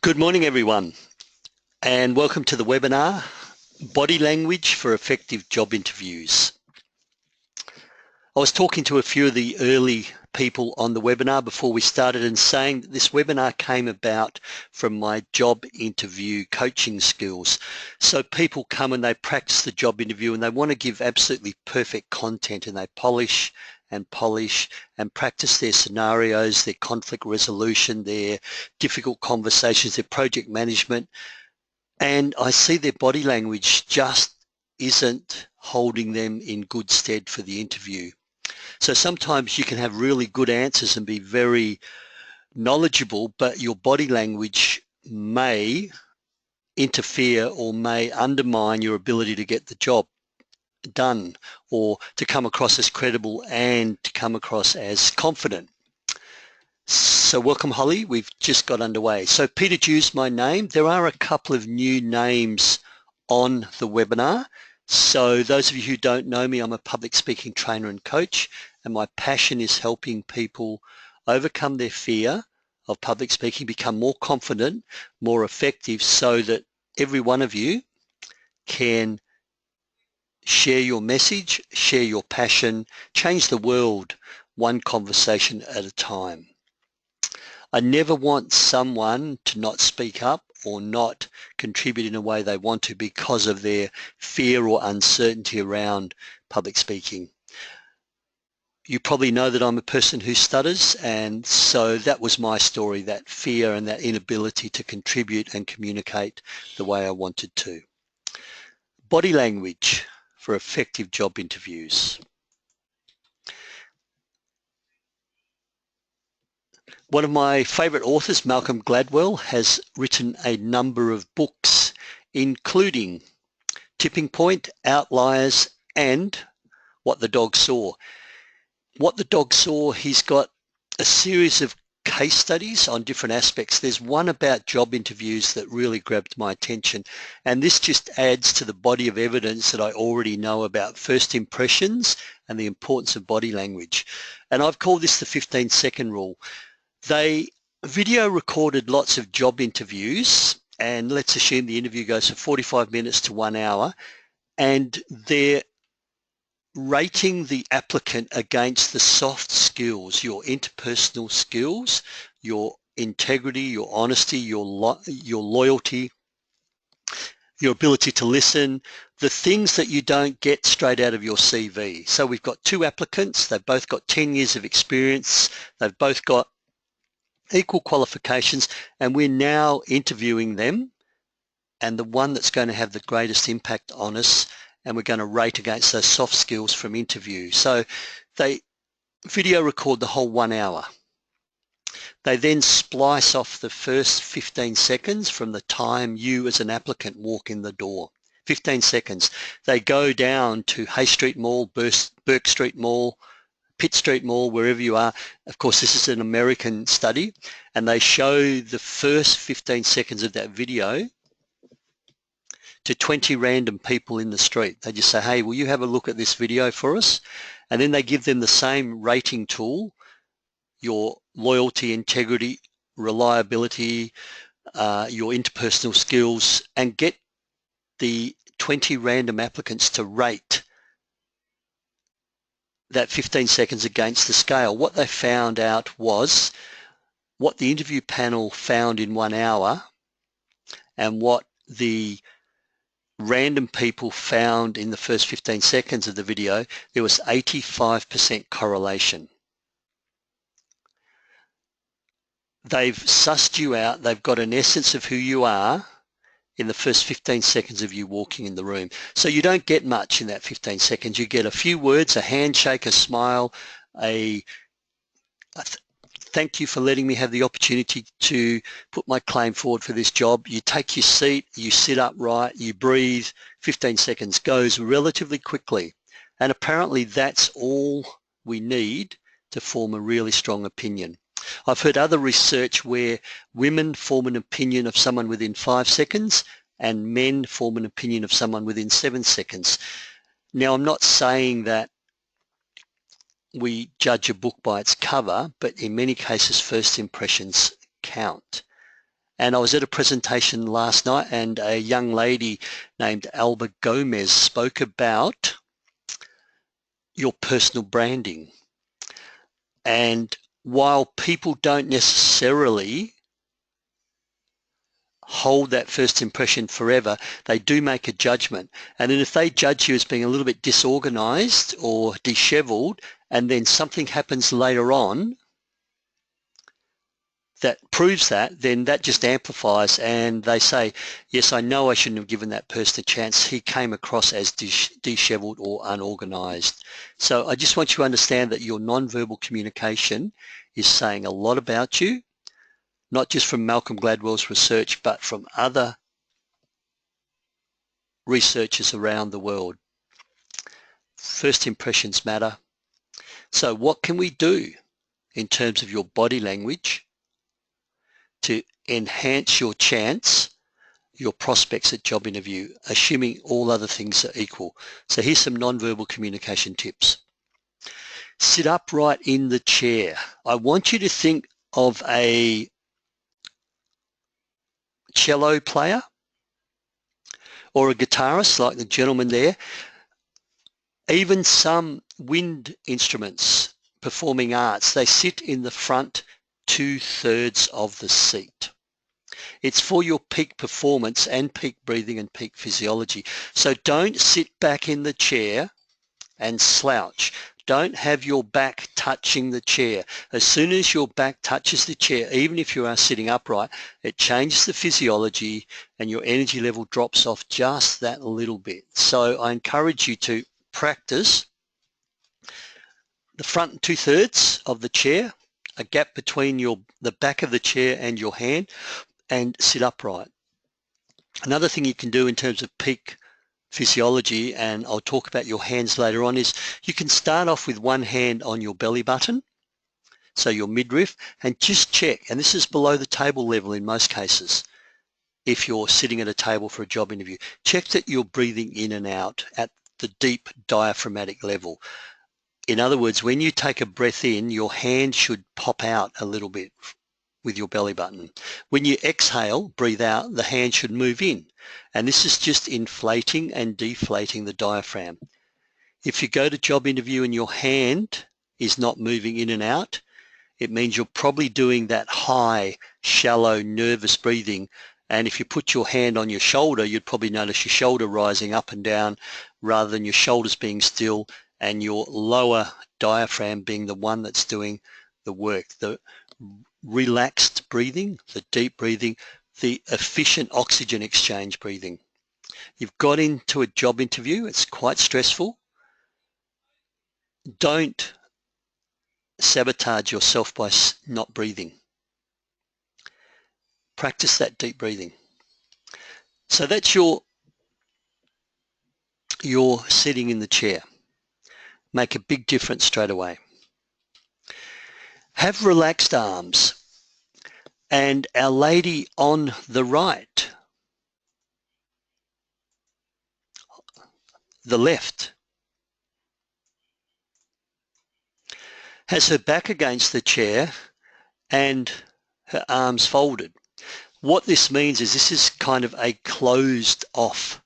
Good morning, everyone, and welcome to the webinar, Body Language for Effective Job Interviews. I was talking to a few of the early people on the webinar before we started and saying that this webinar came about from my job interview coaching skills. So people come and they practice the job interview and they want to give absolutely perfect content, and they polish and practice their scenarios, their conflict resolution, their difficult conversations, their project management. And I see their body language just isn't holding them in good stead for the interview. So sometimes you can have really good answers and be very knowledgeable, but your body language may interfere or may undermine your ability to get the job done, or to come across as credible and to come across as confident. So welcome, Holly. We've just got underway. So Peter Dew's my name. There are a couple of new names on the webinar. So those of you who don't know me, I'm a public speaking trainer and coach, and my passion is helping people overcome their fear of public speaking, become more confident, more effective, so that every one of you can share your message, share your passion, change the world one conversation at a time. I never want someone to not speak up or not contribute in a way they want to because of their fear or uncertainty around public speaking. You probably know that I'm a person who stutters, and so that was my story, that fear and that inability to contribute and communicate the way I wanted to. Body language for effective job interviews. One of my favourite authors, Malcolm Gladwell, has written a number of books, including Tipping Point, Outliers, and What the Dog Saw. What the Dog Saw, he's got a series of case studies on different aspects. There's one about job interviews that really grabbed my attention, and this just adds to the body of evidence that I already know about first impressions and the importance of body language. And I've called this the 15-second rule. They video recorded lots of job interviews, and let's assume the interview goes from 45 minutes to 1 hour, and they're rating the applicant against the soft skills, your interpersonal skills, your integrity, your honesty, your loyalty, your ability to listen, the things that you don't get straight out of your CV. So we've got two applicants, they've both got 10 years of experience, they've both got equal qualifications, and we're now interviewing them, and the one that's going to have the greatest impact on us, and we're going to rate against those soft skills from interview. So they video record the whole 1 hour. They then splice off the first 15 seconds from the time you as an applicant walk in the door. 15 seconds. They go down to Hay Street Mall, Burke Street Mall, Pitt Street Mall, wherever you are. Of course, this is an American study, and they show the first 15 seconds of that video to 20 random people in the street. They just say, hey, will you have a look at this video for us? And then they give them the same rating tool, your loyalty, integrity, reliability, your interpersonal skills, and get the 20 random applicants to rate that 15 seconds against the scale. What they found out was what the interview panel found in 1 hour and what the random people found in the first 15 seconds of the video. There was 85% correlation. They've sussed you out. They've got an essence of who you are in the first 15 seconds of you walking in the room. So you don't get much in that 15 seconds. You get a few words, a handshake, a smile, thank you for letting me have the opportunity to put my claim forward for this job. You take your seat, you sit upright, you breathe. 15 seconds goes relatively quickly. And apparently that's all we need to form a really strong opinion. I've heard other research where women form an opinion of someone within 5 seconds and men form an opinion of someone within 7 seconds. Now, I'm not saying that we judge a book by its cover, but in many cases, first impressions count. And I was at a presentation last night, and a young lady named Alba Gomez spoke about your personal branding. And while people don't necessarily hold that first impression forever, they do make a judgment. And then if they judge you as being a little bit disorganized or disheveled, and then something happens later on that proves that, then that just amplifies, and they say, yes, I know I shouldn't have given that person a chance. He came across as disheveled or unorganized. So I just want you to understand that your nonverbal communication is saying a lot about you, not just from Malcolm Gladwell's research, but from other researchers around the world. First impressions matter. So what can we do in terms of your body language to enhance your chance, your prospects at job interview, assuming all other things are equal? So here's some nonverbal communication tips. Sit upright in the chair. I want you to think of a cello player or a guitarist like the gentleman there. Even some wind instruments, performing arts, they sit in the front 2/3 of the seat. It's for your peak performance and peak breathing and peak physiology. So don't sit back in the chair and slouch. Don't have your back touching the chair. As soon as your back touches the chair, even if you are sitting upright, it changes the physiology and your energy level drops off just that little bit. So I encourage you to practice the front 2/3 of the chair, a gap between the back of the chair and your hand, and sit upright. Another thing you can do in terms of peak physiology, and I'll talk about your hands later on, is you can start off with one hand on your belly button, so your midriff, and just check, and this is below the table level in most cases, if you're sitting at a table for a job interview, check that you're breathing in and out at the deep diaphragmatic level. In other words, when you take a breath in, your hand should pop out a little bit with your belly button. When you exhale, breathe out, the hand should move in. And this is just inflating and deflating the diaphragm. If you go to job interview and your hand is not moving in and out, it means you're probably doing that high, shallow, nervous breathing. And if you put your hand on your shoulder, you'd probably notice your shoulder rising up and down rather than your shoulders being still and your lower diaphragm being the one that's doing the work. The relaxed breathing, the deep breathing, the efficient oxygen exchange breathing. You've got into a job interview, it's quite stressful. Don't sabotage yourself by not breathing. Practice that deep breathing. So that's your sitting in the chair. Make a big difference straight away. Have relaxed arms. And our lady on the right, the left, has her back against the chair and her arms folded. What this means is this is kind of a closed off.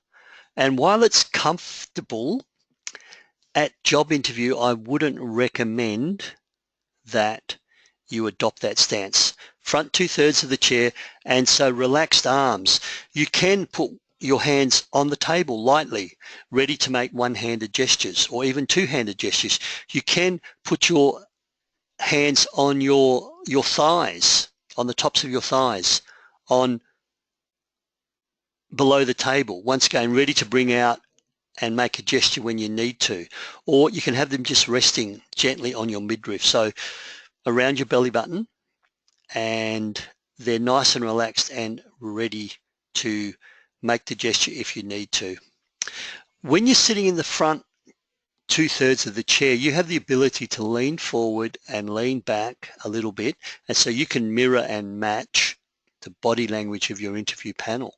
And while it's comfortable at job interview, I wouldn't recommend that you adopt that stance. Front 2/3 of the chair, and so relaxed arms. You can put your hands on the table lightly, ready to make one-handed gestures or even two-handed gestures. You can put your hands on your thighs, on the tops of your thighs, on below the table, once again ready to bring out and make a gesture when you need to. Or you can have them just resting gently on your midriff, so around your belly button, and they're nice and relaxed and ready to make the gesture if you need to. When you're sitting in the front 2/3 of the chair, you have the ability to lean forward and lean back a little bit, and so you can mirror and match the body language of your interview panel.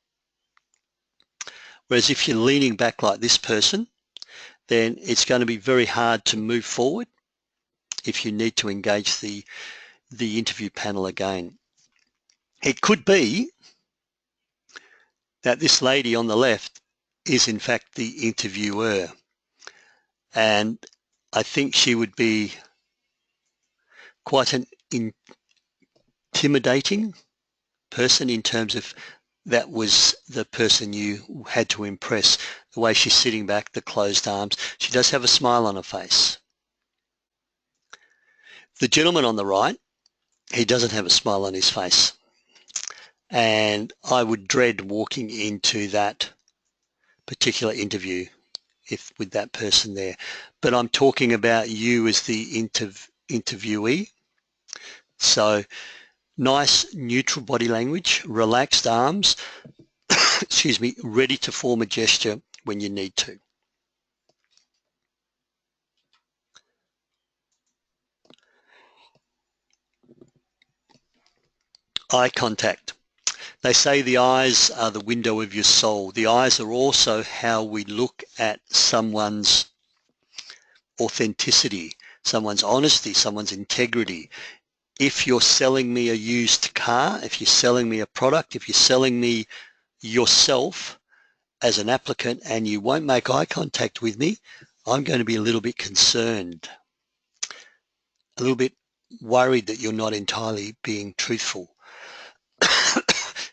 Whereas if you're leaning back like this person, then it's going to be very hard to move forward if you need to engage the interview panel again. It could be that this lady on the left is in fact the interviewer, and I think she would be quite an intimidating person in terms of that was the person you had to impress. The way she's sitting back, the closed arms. She does have a smile on her face. The gentleman on the right, he doesn't have a smile on his face. And I would dread walking into that particular interview with that person there. But I'm talking about you as the interviewee. So nice neutral body language, relaxed arms, excuse me, ready to form a gesture when you need to. Eye contact. They say the eyes are the window of your soul. The eyes are also how we look at someone's authenticity, someone's honesty, someone's integrity. If you're selling me a used car, if you're selling me a product, if you're selling me yourself as an applicant and you won't make eye contact with me, I'm going to be a little bit concerned, a little bit worried that you're not entirely being truthful.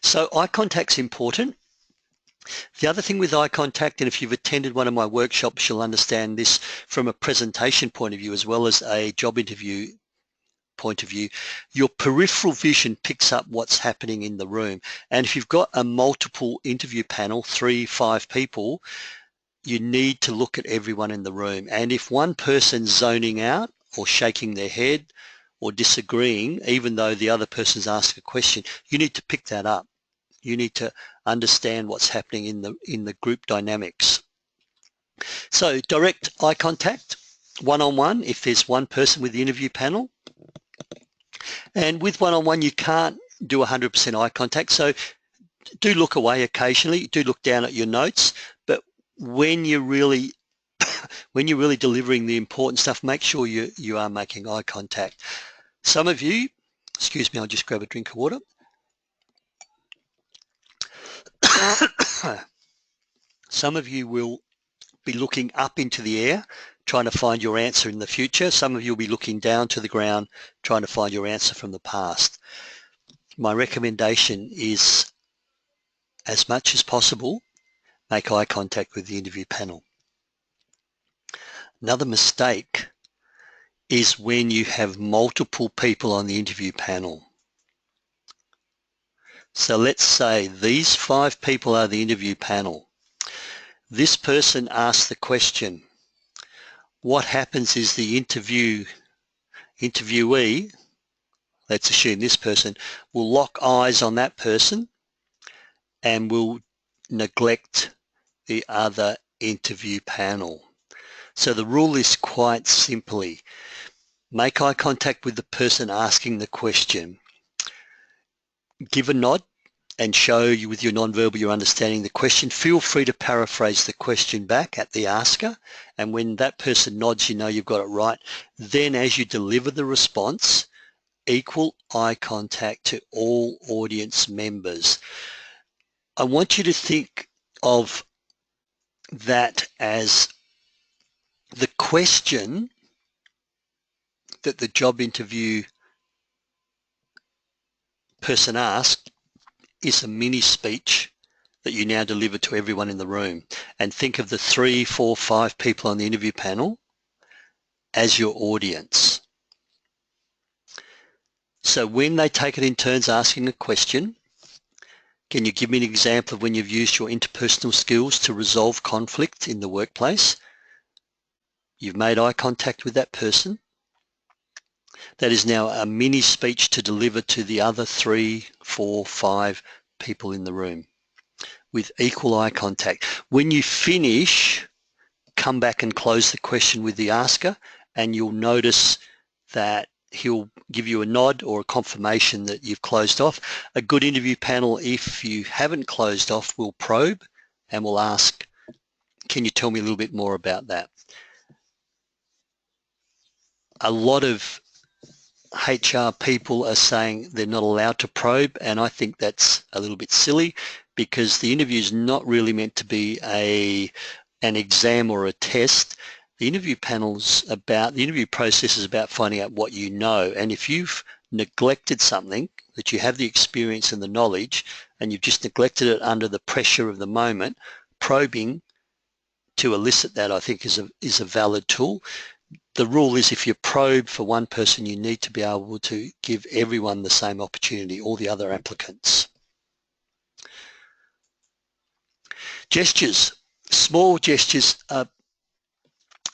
So eye contact's important. The other thing with eye contact, and if you've attended one of my workshops, you'll understand this from a presentation point of view as well as a job interview point of view, your peripheral vision picks up what's happening in the room. And if you've got a multiple interview panel, 3-5 people, you need to look at everyone in the room. And if one person's zoning out or shaking their head or disagreeing, even though the other person's asked a question, you need to pick that up. You need to understand what's happening in the group dynamics. So direct eye contact, one-on-one, if there's one person with the interview panel. And with one-on-one, you can't do 100% eye contact. So do look away occasionally, do look down at your notes, but when you're really delivering the important stuff, make sure you are making eye contact. Some of you, excuse me, I'll just grab a drink of water. Some of you will be looking up into the air, trying to find your answer in the future. Some of you will be looking down to the ground, trying to find your answer from the past. My recommendation is, as much as possible, make eye contact with the interview panel. Another mistake is when you have multiple people on the interview panel. So let's say these 5 people are the interview panel. This person asks the question. What happens is the interviewee, let's assume this person, will lock eyes on that person and will neglect the other interview panel. So the rule is quite simply, make eye contact with the person asking the question, give a nod and show you with your nonverbal you're understanding the question. Feel free to paraphrase the question back at the asker, and when that person nods, you know you've got it right. Then as you deliver the response, equal eye contact to all audience members. I want you to think of that as the question that the job interview person asked is a mini speech that you now deliver to everyone in the room. And think of the 3, 4, 5 people on the interview panel as your audience. So when they take it in turns asking a question, can you give me an example of when you've used your interpersonal skills to resolve conflict in the workplace? You've made eye contact with that person. That is now a mini speech to deliver to the other 3, 4, 5 people in the room with equal eye contact. When you finish, come back and close the question with the asker, and you'll notice that he'll give you a nod or a confirmation that you've closed off. A good interview panel, if you haven't closed off, will probe and will ask, can you tell me a little bit more about that? A lot of HR people are saying they're not allowed to probe, and I think that's a little bit silly because the interview is not really meant to be an exam or a test. The interview the interview process is about finding out what you know, and if you've neglected something, that you have the experience and the knowledge, and you've just neglected it under the pressure of the moment, probing to elicit that, I think, is a valid tool. The rule is if you probe for one person, you need to be able to give everyone the same opportunity, all the other applicants. Gestures. Small gestures are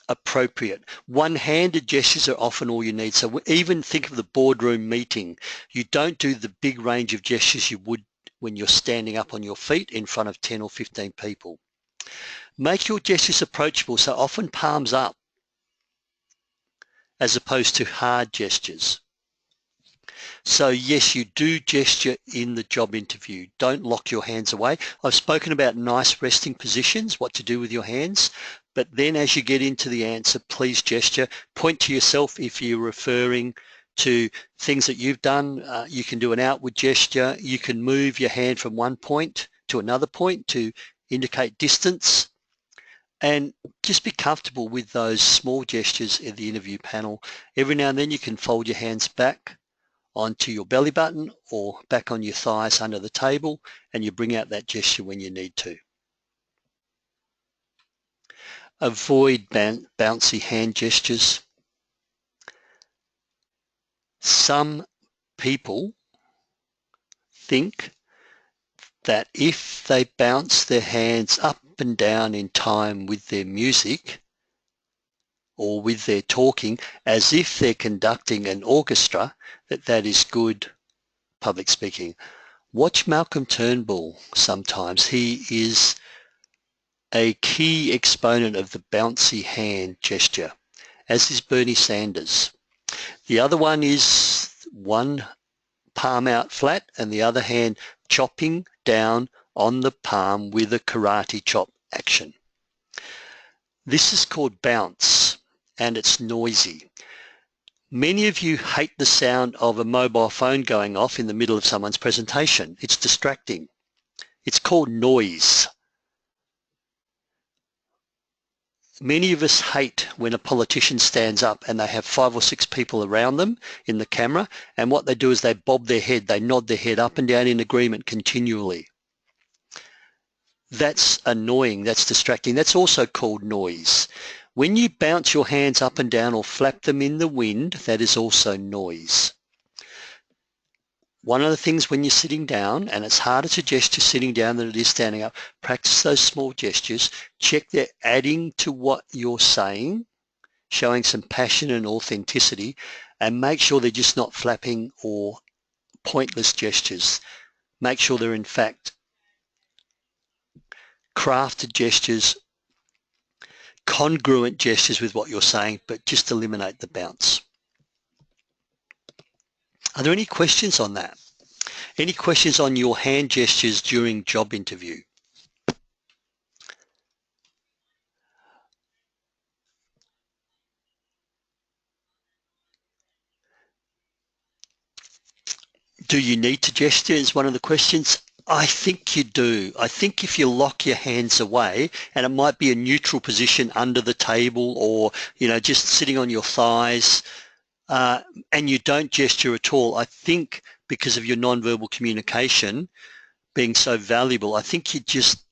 appropriate. One-handed gestures are often all you need. So even think of the boardroom meeting. You don't do the big range of gestures you would when you're standing up on your feet in front of 10 or 15 people. Make your gestures approachable, so often palms up as opposed to hard gestures. So yes, you do gesture in the job interview. Don't lock your hands away. I've spoken about nice resting positions, what to do with your hands, but then as you get into the answer, please gesture. Point to yourself if you're referring to things that you've done. You can do an outward gesture. You can move your hand from one point to another point to indicate distance. And just be comfortable with those small gestures in the interview panel. Every now and then you can fold your hands back onto your belly button or back on your thighs under the table, and you bring out that gesture when you need to. Avoid bouncy hand gestures. Some people think that if they bounce their hands up and down in time with their music or with their talking as if they're conducting an orchestra, that is good public speaking. Watch Malcolm Turnbull sometimes. He is a key exponent of the bouncy hand gesture, as is Bernie Sanders. The other one is one palm out flat and the other hand chopping down on the palm with a karate chop action. This is called bounce and it's noisy. Many of you hate the sound of a mobile phone going off in the middle of someone's presentation. It's distracting. It's called noise. Many of us hate when a politician stands up and they have 5 or 6 people around them in the camera, and what they do is they bob their head, they nod their head up and down in agreement continually. That's annoying, that's distracting. That's also called noise. When you bounce your hands up and down or flap them in the wind, that is also noise. One of the things when you're sitting down, and it's harder to gesture sitting down than it is standing up, practice those small gestures. Check they're adding to what you're saying, showing some passion and authenticity, and make sure they're just not flapping or pointless gestures. Make sure they're in fact crafted gestures, congruent gestures with what you're saying, but just eliminate the bounce. Are there any questions on that? Any questions on your hand gestures during job interview? Do you need to gesture is one of the questions. I think you do. I think if you lock your hands away, and it might be a neutral position under the table or, just sitting on your thighs, and you don't gesture at all, I think because of your nonverbal communication being so valuable, I think you're just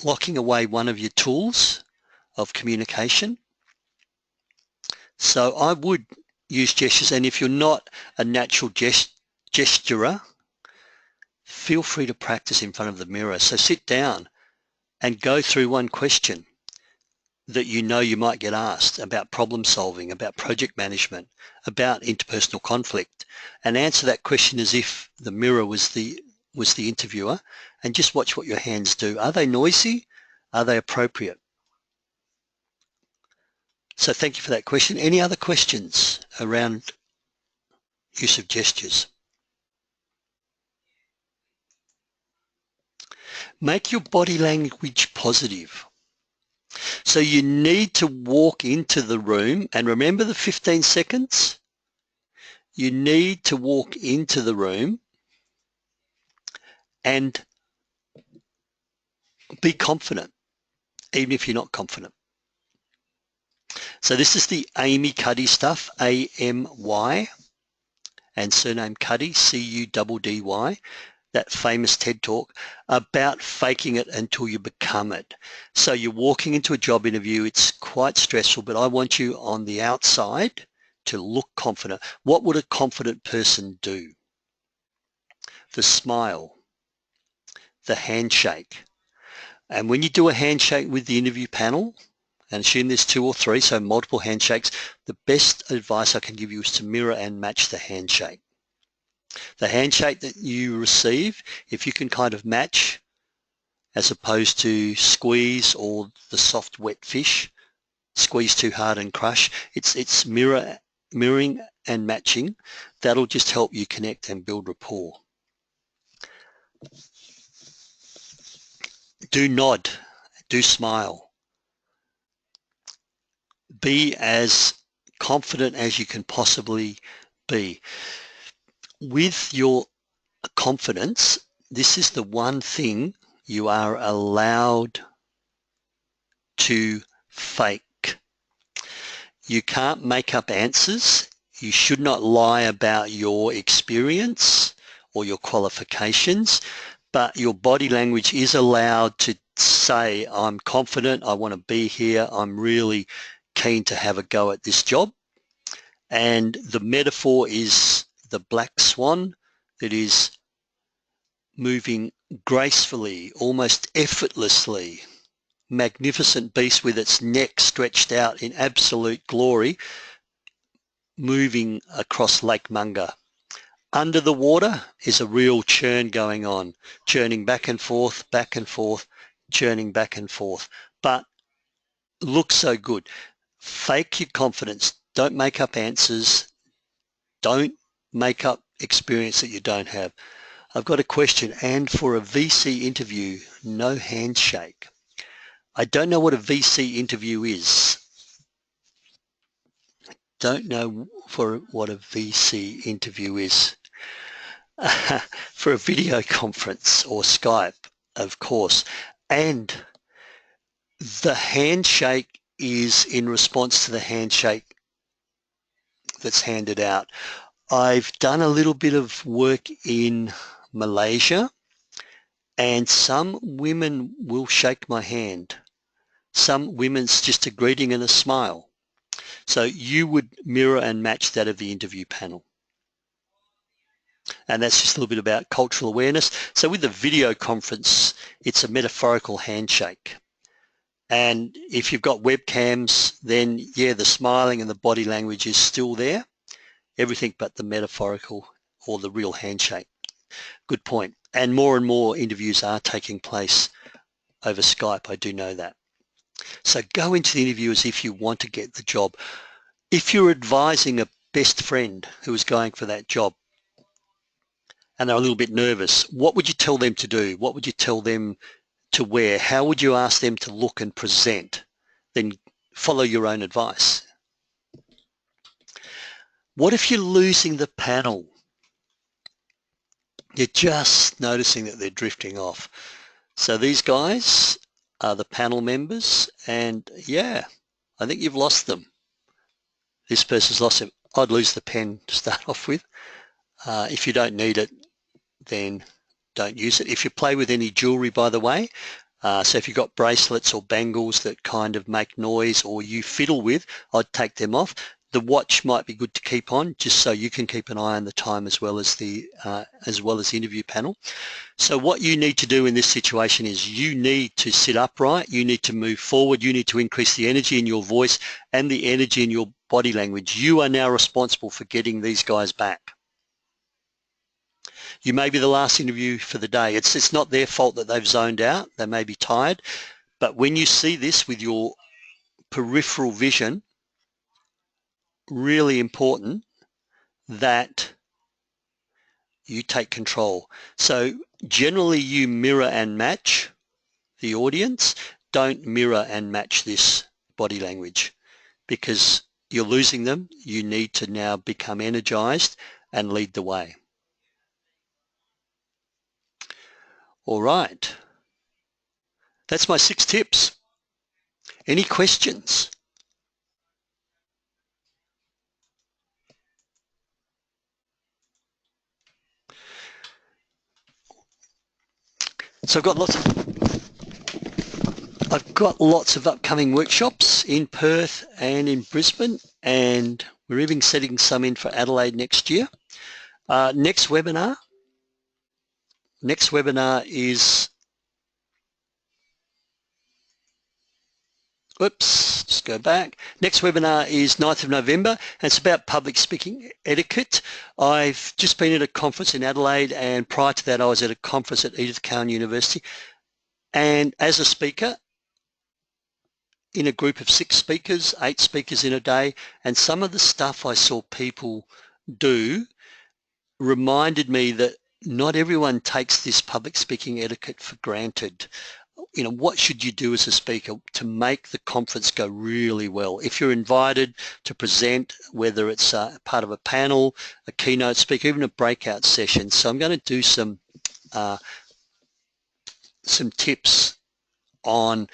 locking away one of your tools of communication. So I would use gestures, and if you're not a natural gesturer, feel free to practice in front of the mirror. So sit down and go through one question that you know you might get asked about problem solving, about project management, about interpersonal conflict, and answer that question as if the mirror was the interviewer, and just watch what your hands do. Are they noisy? Are they appropriate? So thank you for that question. Any other questions around use of gestures? Make your body language positive. So you need to walk into the room, and remember the 15 seconds? You need to walk into the room and be confident, even if you're not confident. So this is the Amy Cuddy stuff, A-M-Y, and surname Cuddy, C-U-D-D-Y, that famous TED Talk about faking it until you become it. So you're walking into a job interview, it's quite stressful, but I want you on the outside to look confident. What would a confident person do? The smile, the handshake. And when you do a handshake with the interview panel, and assume there's 2 or 3, so multiple handshakes, the best advice I can give you is to mirror and match the handshake. The handshake that you receive, if you can kind of match, as opposed to squeeze or the soft wet fish, squeeze too hard and crush, it's mirroring and matching. That'll just help you connect and build rapport. Do nod, do smile. Be as confident as you can possibly be. With your confidence, this is the one thing you are allowed to fake. You can't make up answers. You should not lie about your experience or your qualifications, but your body language is allowed to say, I'm confident, I want to be here, I'm really keen to have a go at this job. And the metaphor is the black swan that is moving gracefully, almost effortlessly, magnificent beast with its neck stretched out in absolute glory, moving across Lake Munga. Under the water is a real churn going on, churning back and forth, churning back and forth, but looks so good. Fake your confidence. Don't make up answers. Don't make up experience that you don't have. I've got a question, and for a VC interview, no handshake. I don't know what a VC interview is. Don't know what a VC interview is. For a video conference or Skype, of course. And the handshake is in response to the handshake that's handed out. I've done a little bit of work in Malaysia, and some women will shake my hand. Some women's just a greeting and a smile. So you would mirror and match that of the interview panel. And that's just a little bit about cultural awareness. So with the video conference, it's a metaphorical handshake. And if you've got webcams, then yeah, the smiling and the body language is still there. Everything but the metaphorical or the real handshake. Good point. And more interviews are taking place over Skype. I do know that. So go into the interview as if you want to get the job. If you're advising a best friend who is going for that job and they're a little bit nervous, what would you tell them to do? What would you tell them to wear? How would you ask them to look and present? Then follow your own advice. What if you're losing the panel? You're just noticing that they're drifting off. So these guys are the panel members, and yeah, I think you've lost them. This person's lost him. I'd lose the pen to start off with. If you don't need it, then don't use it. If you play with any jewelry, by the way, so if you've got bracelets or bangles that kind of make noise or you fiddle with, I'd take them off. The watch might be good to keep on, just so you can keep an eye on the time as well as the interview panel. So what you need to do in this situation is you need to sit upright, you need to move forward, you need to increase the energy in your voice and the energy in your body language. You are now responsible for getting these guys back. You may be the last interview for the day. It's not their fault that they've zoned out. They may be tired. But when you see this with your peripheral vision, really important that you take control. So generally you mirror and match the audience. Don't mirror and match this body language, because you're losing them. You need to now become energized and lead the way. All right. That's my 6 tips. Any questions? So I've got lots of upcoming workshops in Perth and in Brisbane, and we're even setting some in for Adelaide next year. Next webinar is, oops, just go back. Next webinar is 9th of November, and it's about public speaking etiquette. I've just been at a conference in Adelaide, and prior to that I was at a conference at Edith Cowan University, and as a speaker in a group of 6 speakers, 8 speakers in a day, and some of the stuff I saw people do reminded me that not everyone takes this public speaking etiquette for granted. You know, what should you do as a speaker to make the conference go really well? If you're invited to present, whether it's part of a panel, a keynote speaker, even a breakout session. So I'm going to do some tips on,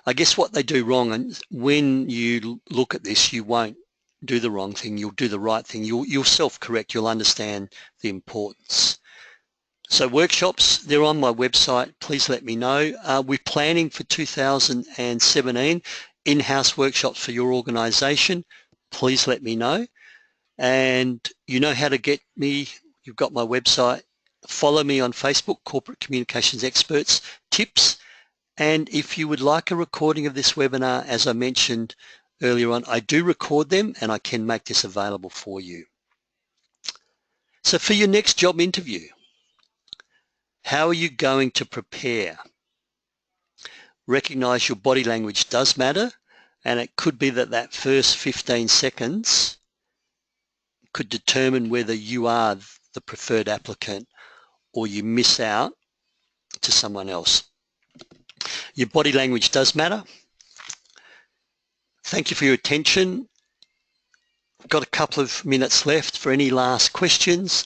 I guess, what they do wrong. And when you look at this, you won't do the wrong thing. You'll do the right thing. You'll self-correct. You'll understand the importance. So workshops, they're on my website. Please let me know. We're planning for 2017 in-house workshops for your organization. Please let me know. And you know how to get me. You've got my website. Follow me on Facebook, Corporate Communications Experts Tips. And if you would like a recording of this webinar, as I mentioned earlier on, I do record them and I can make this available for you. So for your next job interview, how are you going to prepare? Recognize your body language does matter, and it could be that first 15 seconds could determine whether you are the preferred applicant or you miss out to someone else. Your body language does matter. Thank you for your attention. I've got a couple of minutes left for any last questions.